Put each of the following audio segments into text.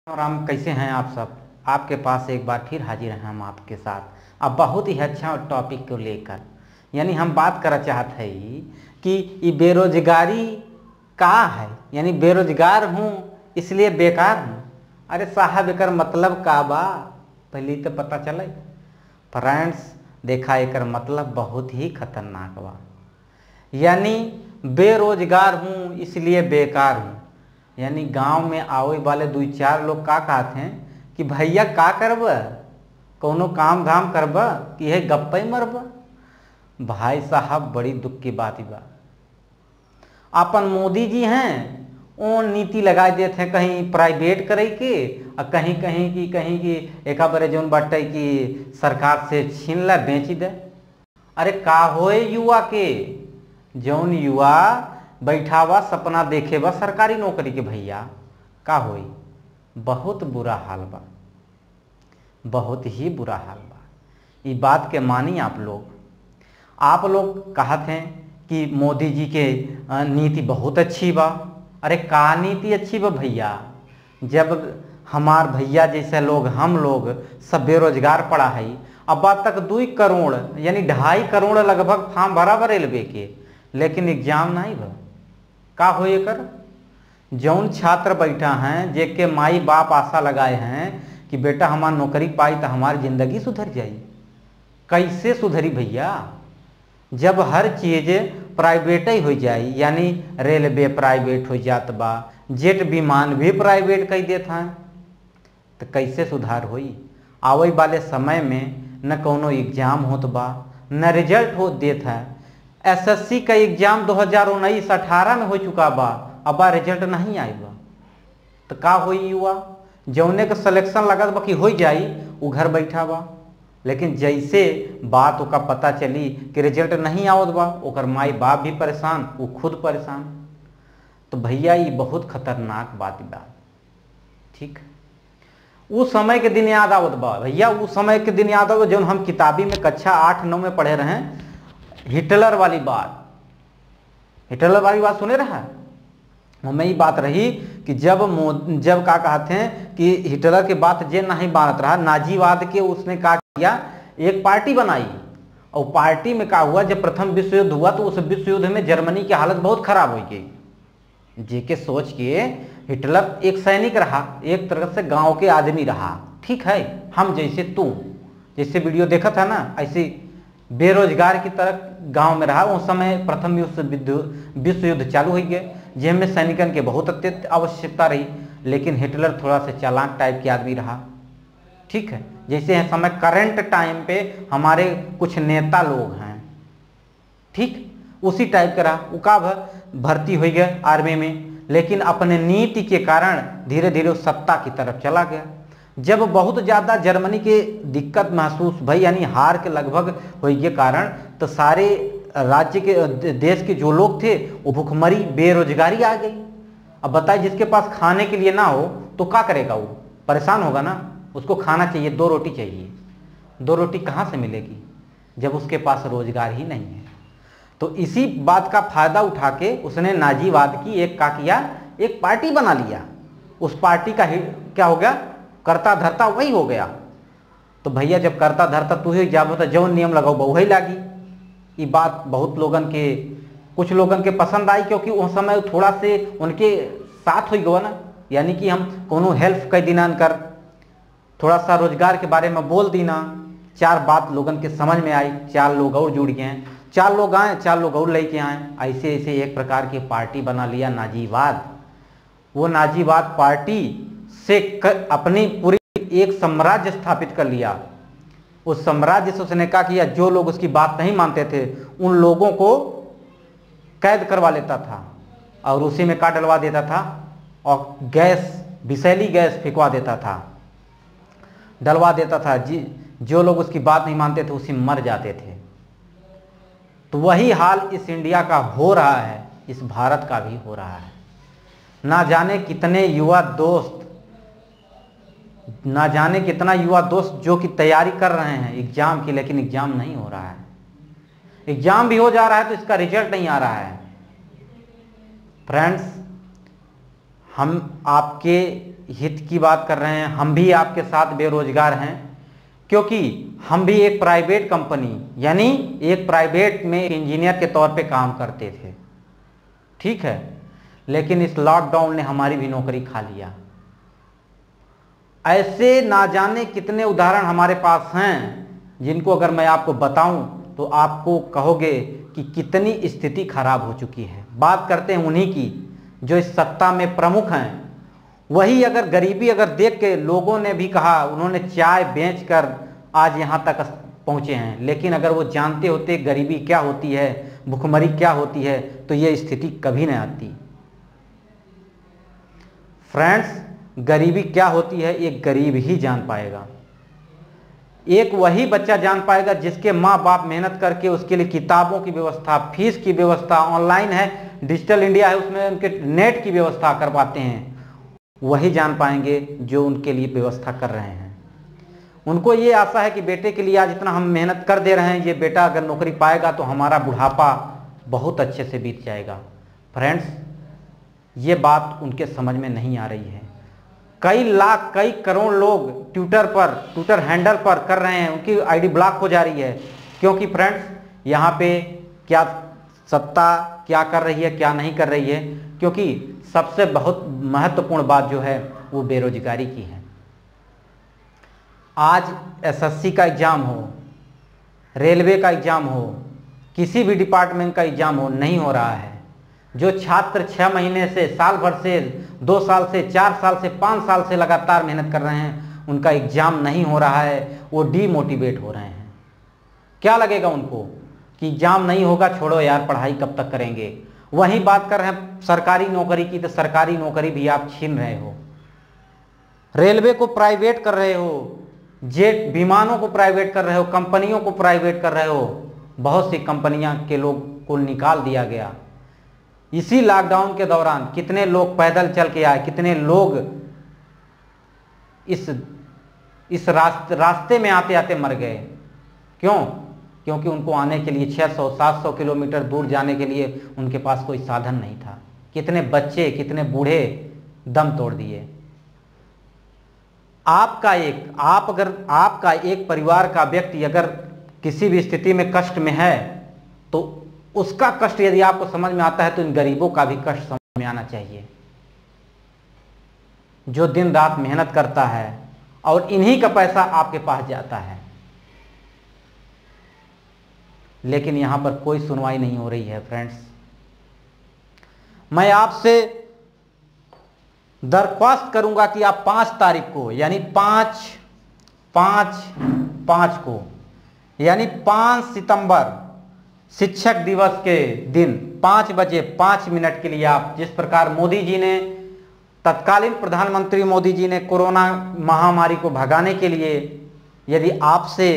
और हम कैसे हैं आप सब। आपके पास एक बार फिर हाजिर हैं हम आपके साथ अब बहुत ही अच्छा टॉपिक को लेकर। यानी हम बात करना चाहते हैं कि ये बेरोजगारी का है, यानी बेरोजगार हूँ इसलिए बेकार हूँ। अरे साहब एकर मतलब का बा पहले तो पता चले। फ्रेंड्स देखा एकर मतलब बहुत ही खतरनाक बा। यानी बेरोजगार हूँ इसलिए बेकार हूँ। यानी गांव में आवे वाले दो चार लोग का कहते हैं कि भैया का करब, कोनो काम धाम करब कि यह गप्पे मरब। भाई साहब बड़ी दुख की बात ही बा। अपन मोदी जी हैं वो नीति लगा देते हैं कहीं प्राइवेट करे के और कहीं की एक बारे जौन बाटे कि सरकार से छीन ला बेची दे। अरे का होए युवा के, जौन युवा बैठावा सपना देखेवा सरकारी नौकरी के, भैया का होई। बहुत बुरा हाल बा, बहुत ही बुरा हाल बा। ये बात के मानी आप लोग कहते हैं कि मोदी जी के नीति बहुत अच्छी बा। अरे का नीति अच्छी बा भैया, जब हमार भैया जैसे लोग हम लोग सब बेरोजगार पड़ा है। अब तक 2 करोड़ यानी 2.5 करोड़ लगभग फॉर्म भरा रेलवे के, लेकिन एग्जाम नहीं बा। का हो कर जौन छात्र बैठा हैं जेके माई बाप आशा लगाए हैं कि बेटा हमार नौकरी पाई तो हमारी जिंदगी सुधर जाई। कैसे सुधरी भैया, जब हर चीज प्राइवेट ही हो जाए। यानी रेलवे प्राइवेट हो जात बा, जेट विमान भी प्राइवेट कह देता है, तो कैसे सुधार होई। आवे वाले समय में न कोनो एग्जाम होत बा न रिजल्ट हो देता है। एसएससी का एग्जाम 2019-18 में हो चुका बा, अब रिजल्ट नहीं आई बा, तो का होई युवा। जौने का सिलेक्शन लगत बा कि हो जाई वो घर बैठा बा, लेकिन जैसे बात का पता चली कि रिजल्ट नहीं आवत बा, ओकर माई बाप भी परेशान, वो खुद परेशान। तो भैया ये बहुत खतरनाक बात बा। ठीक, उस समय के दिन याद आवत बा भैया, उस समय के दिन याद आवत जो हम किताबी में कक्षा 8-9 में पढ़े रहे। हिटलर वाली बात सुने रहा है। हमें ये बात रही कि जब का कहते हैं कि हिटलर के बात जे नहीं मानत रहा, नाजीवाद के उसने क्या किया, एक पार्टी बनाई। और पार्टी में क्या हुआ, जब प्रथम विश्व युद्ध हुआ तो उस विश्व युद्ध में जर्मनी की हालत बहुत खराब हो गई। जेके सोच के हिटलर एक सैनिक रहा, एक तरह से गांव के आदमी रहा। ठीक है, हम जैसे तू जैसे वीडियो देखा था ना, ऐसे बेरोजगार की तरह गांव में रहा। उस समय प्रथम विश्व युद्ध चालू हो गए, जिसमें सैनिकन के बहुत अत्यंत आवश्यकता रही। लेकिन हिटलर थोड़ा सा चालाक टाइप के आदमी रहा। ठीक है, जैसे है समय करंट टाइम पे हमारे कुछ नेता लोग हैं, ठीक उसी टाइप का रहा। वो का भर्ती हो गया आर्मी में, लेकिन अपने नीति के कारण धीरे धीरे सत्ता की तरफ चला गया। जब बहुत ज़्यादा जर्मनी के दिक्कत महसूस भई, यानी हार के लगभग हो के कारण, तो सारे राज्य के देश के जो लोग थे वो भुखमरी बेरोजगारी आ गई। अब बताए जिसके पास खाने के लिए ना हो तो क्या करेगा, वो परेशान होगा ना। उसको खाना चाहिए, 2 रोटी चाहिए। 2 रोटी कहाँ से मिलेगी जब उसके पास रोजगार ही नहीं है। तो इसी बात का फायदा उठा के उसने नाजीवाद की एक पार्टी बना लिया। उस पार्टी का क्या हो गया, करता धरता वही हो गया। तो भैया जब करता धरता तू ही जाबो तो जो नियम लगाओ वही लागी। ये बात बहुत लोगन के, कुछ लोगन के पसंद आई, क्योंकि उस समय थोड़ा से उनके साथ हो गया ना। यानी कि हम कोनो हेल्प कर दीना, कर थोड़ा सा रोजगार के बारे में बोल दीना, 4 बात लोगन के समझ में आई, 4 लोग और जुड़ गए, 4 लोग आए, 4 लोग और लेके आए। ऐसे ऐसे एक प्रकार की पार्टी बना लिया नाजीवाद। वो नाजीवाद पार्टी से अपनी पूरी एक साम्राज्य स्थापित कर लिया। उस साम्राज्य से उसने क्या किया, जो लोग उसकी बात नहीं मानते थे उन लोगों को कैद करवा लेता था और उसी में क्या डलवा देता था, और गैस, विषैली गैस फेंकवा देता था, डलवा देता था। जो लोग उसकी बात नहीं मानते थे उसी मर जाते थे। तो वही हाल इस इंडिया का हो रहा है, इस भारत का भी हो रहा है। ना जाने कितने युवा दोस्त, ना जाने कितना युवा दोस्त जो कि तैयारी कर रहे हैं एग्जाम की, लेकिन एग्जाम नहीं हो रहा है। एग्जाम भी हो जा रहा है तो इसका रिजल्ट नहीं आ रहा है। फ्रेंड्स, हम आपके हित की बात कर रहे हैं। हम भी आपके साथ बेरोजगार हैं, क्योंकि हम भी एक प्राइवेट कंपनी यानी एक प्राइवेट में इंजीनियर के तौर पे काम करते थे, ठीक है, लेकिन इस लॉकडाउन ने हमारी भी नौकरी खा लिया। ऐसे ना जाने कितने उदाहरण हमारे पास हैं जिनको अगर मैं आपको बताऊं तो आपको कहोगे कि कितनी स्थिति खराब हो चुकी है। बात करते हैं उन्हीं की जो इस सत्ता में प्रमुख हैं। वही अगर गरीबी अगर देख के लोगों ने भी कहा, उन्होंने चाय बेचकर आज यहाँ तक पहुँचे हैं, लेकिन अगर वो जानते होते गरीबी क्या होती है, भुखमरी क्या होती है, तो ये स्थिति कभी नहीं आती। फ्रेंड्स, गरीबी क्या होती है एक गरीब ही जान पाएगा। एक वही बच्चा जान पाएगा जिसके माँ बाप मेहनत करके उसके लिए किताबों की व्यवस्था, फीस की व्यवस्था, ऑनलाइन है, डिजिटल इंडिया है, उसमें उनके नेट की व्यवस्था करवाते हैं। वही जान पाएंगे जो उनके लिए व्यवस्था कर रहे हैं। उनको ये आशा है कि बेटे के लिए आज इतना हम मेहनत कर दे रहे हैं, ये बेटा अगर नौकरी पाएगा तो हमारा बुढ़ापा बहुत अच्छे से बीत जाएगा। फ्रेंड्स, ये बात उनके समझ में नहीं आ रही है। कई लाख कई करोड़ लोग ट्विटर हैंडल पर कर रहे हैं, उनकी आईडी ब्लॉक हो जा रही है, क्योंकि फ्रेंड्स यहाँ पे क्या सत्ता क्या कर रही है क्या नहीं कर रही है, क्योंकि सबसे बहुत महत्वपूर्ण बात जो है वो बेरोजगारी की है। आज एसएससी का एग्जाम हो, रेलवे का एग्जाम हो, किसी भी डिपार्टमेंट का एग्जाम हो, नहीं हो रहा है। जो छात्र 6 महीने से, साल भर से, 2 साल से, 4 साल से, 5 साल से लगातार मेहनत कर रहे हैं, उनका एग्जाम नहीं हो रहा है, वो डीमोटिवेट हो रहे हैं। क्या लगेगा उनको कि एग्जाम नहीं होगा, छोड़ो यार पढ़ाई कब तक करेंगे। वही बात कर रहे हैं सरकारी नौकरी की, तो सरकारी नौकरी भी आप छीन रहे हो, रेलवे को प्राइवेट कर रहे हो, जेट विमानों को प्राइवेट कर रहे हो, कंपनियों को प्राइवेट कर रहे हो। बहुत सी कंपनियां के लोग को निकाल दिया गया। इसी लॉकडाउन के दौरान कितने लोग पैदल चल के आए, कितने लोग इस रास्ते में आते आते मर गए। क्यों? क्योंकि उनको आने के लिए 600-700 किलोमीटर दूर जाने के लिए उनके पास कोई साधन नहीं था। कितने बच्चे, कितने बूढ़े दम तोड़ दिए। आपका एक परिवार का व्यक्ति अगर किसी भी स्थिति में कष्ट में है, तो उसका कष्ट यदि आपको समझ में आता है तो इन गरीबों का भी कष्ट समझ में आना चाहिए, जो दिन रात मेहनत करता है और इन्हीं का पैसा आपके पास जाता है। लेकिन यहां पर कोई सुनवाई नहीं हो रही है। फ्रेंड्स, मैं आपसे दरख्वास्त करूंगा कि आप 5 तारीख को यानी 5 को यानी 5 सितंबर शिक्षक दिवस के दिन 5 बजे 5 मिनट के लिए आप, जिस प्रकार मोदी जी ने, तत्कालीन प्रधानमंत्री मोदी जी ने कोरोना महामारी को भगाने के लिए यदि आपसे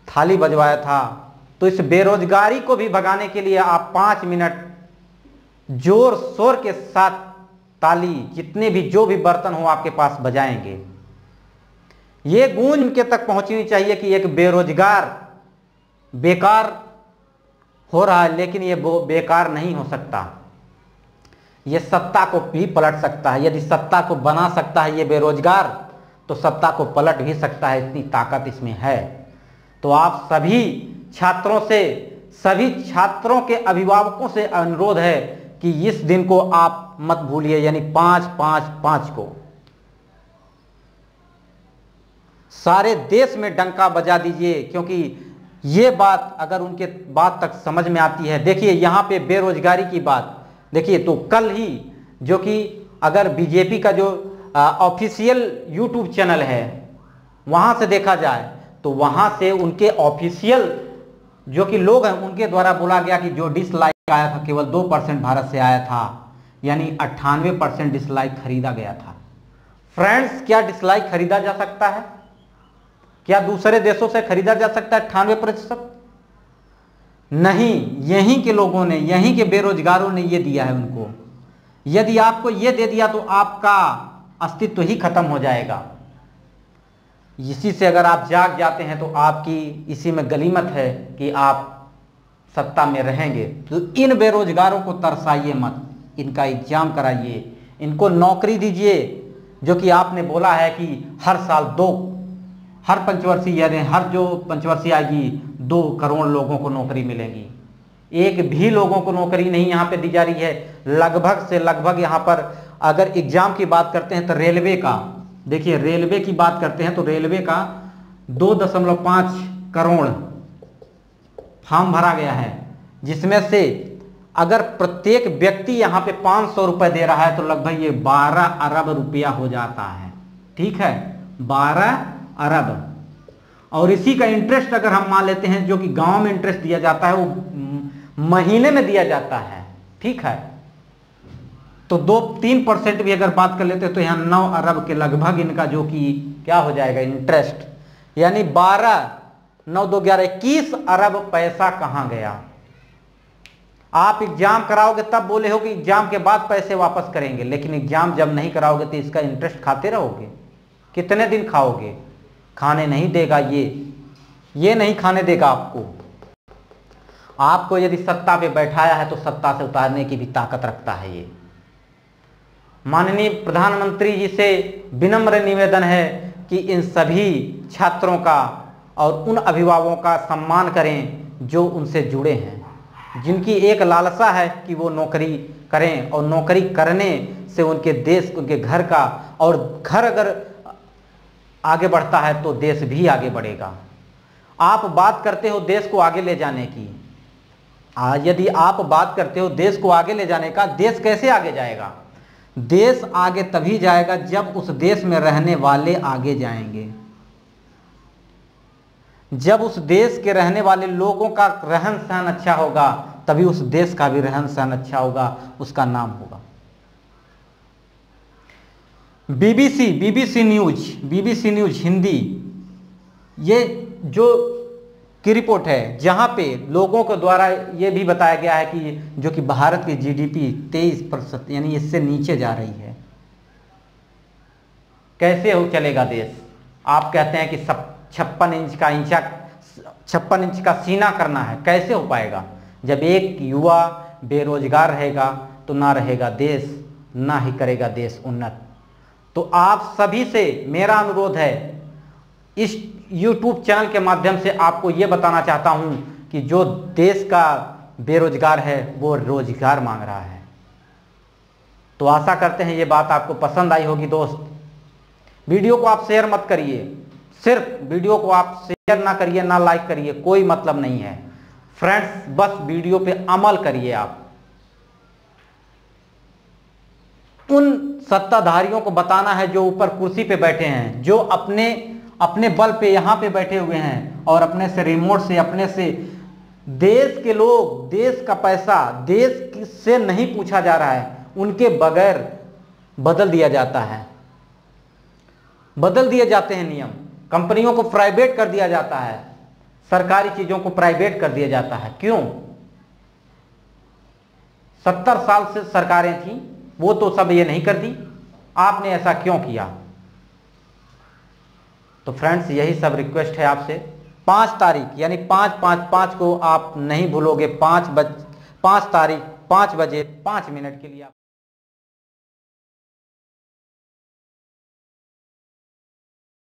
थाली बजवाया था, तो इस बेरोजगारी को भी भगाने के लिए आप 5 मिनट जोर शोर के साथ ताली, जितने भी जो भी बर्तन हो आपके पास बजाएंगे। ये गूंज उनके तक पहुंचनी चाहिए कि एक बेरोजगार बेकार हो रहा है, लेकिन ये बेकार नहीं हो सकता। ये सत्ता को भी पलट सकता है। यदि सत्ता को बना सकता है ये बेरोजगार, तो सत्ता को पलट भी सकता है, इतनी ताकत इसमें है। तो आप सभी छात्रों से, सभी छात्रों के अभिभावकों से अनुरोध है कि इस दिन को आप मत भूलिए, यानी 5-5-5 को सारे देश में डंका बजा दीजिए, क्योंकि ये बात अगर उनके बात तक समझ में आती है। देखिए यहाँ पे बेरोजगारी की बात देखिए, तो कल ही जो कि अगर बीजेपी का जो ऑफिशियल यूट्यूब चैनल है वहाँ से देखा जाए, तो वहाँ से उनके ऑफिशियल जो कि लोग हैं उनके द्वारा बोला गया कि जो डिसलाइक आया था केवल 2% भारत से आया था, यानी 98% डिसलाइक खरीदा गया था। फ्रेंड्स, क्या डिसलाइक खरीदा जा सकता है? क्या दूसरे देशों से खरीदा जा सकता है 98%? नहीं, यहीं के लोगों ने, यहीं के बेरोजगारों ने ये दिया है उनको। यदि आपको ये दे दिया तो आपका अस्तित्व ही खत्म हो जाएगा। इसी से अगर आप जाग जाते हैं तो आपकी इसी में गनीमत है कि आप सत्ता में रहेंगे। तो इन बेरोजगारों को तरसाइए मत, इनका एग्जाम कराइए, इनको नौकरी दीजिए। जो कि आपने बोला है कि हर साल हर पंचवर्षीय यानी हर जो पंचवर्षीय आएगी 2 करोड़ लोगों को नौकरी मिलेगी। एक भी लोगों को नौकरी नहीं यहाँ पे दी जा रही है। लगभग से लगभग यहाँ पर अगर एग्जाम की बात करते हैं तो रेलवे का, देखिए रेलवे की बात करते हैं तो रेलवे का 2.5 करोड़ फॉर्म भरा गया है, जिसमें से अगर प्रत्येक व्यक्ति यहाँ पे 500 रुपये दे रहा है तो लगभग ये 12 अरब रुपया हो जाता है। ठीक है, 12 अरब। और इसी का इंटरेस्ट अगर हम मान लेते हैं, जो कि गांव में इंटरेस्ट दिया जाता है वो महीने में दिया जाता है। ठीक है, तो 2-3% भी अगर बात कर लेते हैं तो यहाँ 9 अरब के लगभग इनका जो कि क्या हो जाएगा इंटरेस्ट, यानी 12 9 2 11 21 अरब पैसा कहाँ गया। आप एग्जाम कराओगे तब बोले हो कि एग्जाम के बाद पैसे वापस करेंगे, लेकिन एग्जाम जब नहीं कराओगे तो इसका इंटरेस्ट खाते रहोगे। कितने दिन खाओगे? खाने नहीं देगा, ये नहीं खाने देगा आपको। आपको यदि सत्ता पे बैठाया है तो सत्ता से उतारने की भी ताकत रखता है ये। माननीय प्रधानमंत्री जी से विनम्र निवेदन है कि इन सभी छात्रों का और उन अभिभावकों का सम्मान करें जो उनसे जुड़े हैं, जिनकी एक लालसा है कि वो नौकरी करें और नौकरी करने से उनके देश, उनके घर का, और घर अगर आगे बढ़ता है तो देश भी आगे बढ़ेगा। आप बात करते हो देश को आगे ले जाने की, यदि आप बात करते हो देश को आगे ले जाने का, देश कैसे आगे जाएगा? देश आगे तभी जाएगा जब उस देश में रहने वाले आगे जाएंगे। जब उस देश के रहने वाले लोगों का रहन सहन अच्छा होगा तभी उस देश का भी रहन सहन अच्छा होगा, उसका नाम होगा। बीबीसी न्यूज हिंदी, ये जो की रिपोर्ट है जहां पे लोगों के द्वारा ये भी बताया गया है कि जो कि भारत की जीडीपी 23% यानी इससे नीचे जा रही है। कैसे हो चलेगा देश? आप कहते हैं कि 56 इंच का सीना करना है, कैसे हो पाएगा? जब एक युवा बेरोजगार रहेगा तो ना रहेगा देश, ना ही करेगा देश उन्नत। तो आप सभी से मेरा अनुरोध है, इस YouTube चैनल के माध्यम से आपको ये बताना चाहता हूं कि जो देश का बेरोजगार है वो रोजगार मांग रहा है। तो आशा करते हैं ये बात आपको पसंद आई होगी। दोस्त, वीडियो को आप शेयर मत करिए, सिर्फ वीडियो को आप शेयर ना करिए, ना लाइक करिए, कोई मतलब नहीं है फ्रेंड्स, बस वीडियो पे अमल करिए। आप उन सत्ताधारियों को बताना है जो ऊपर कुर्सी पे बैठे हैं, जो अपने बल पे यहाँ पे बैठे हुए हैं और अपने से रिमोट से, अपने से देश के लोग, देश का पैसा देश से नहीं पूछा जा रहा है, उनके बगैर बदल दिया जाता है, बदल दिए जाते हैं नियम। कंपनियों को प्राइवेट कर दिया जाता है, सरकारी चीजों को प्राइवेट कर दिया जाता है। क्यों? 70 साल से सरकारें थी, वो तो सब ये नहीं करती, आपने ऐसा क्यों किया? तो फ्रेंड्स, यही सब रिक्वेस्ट है आपसे। 5 तारीख यानी 5/5/5 को आप नहीं भूलोगे, 5 तारीख 5 बजे 5 मिनट के लिए आप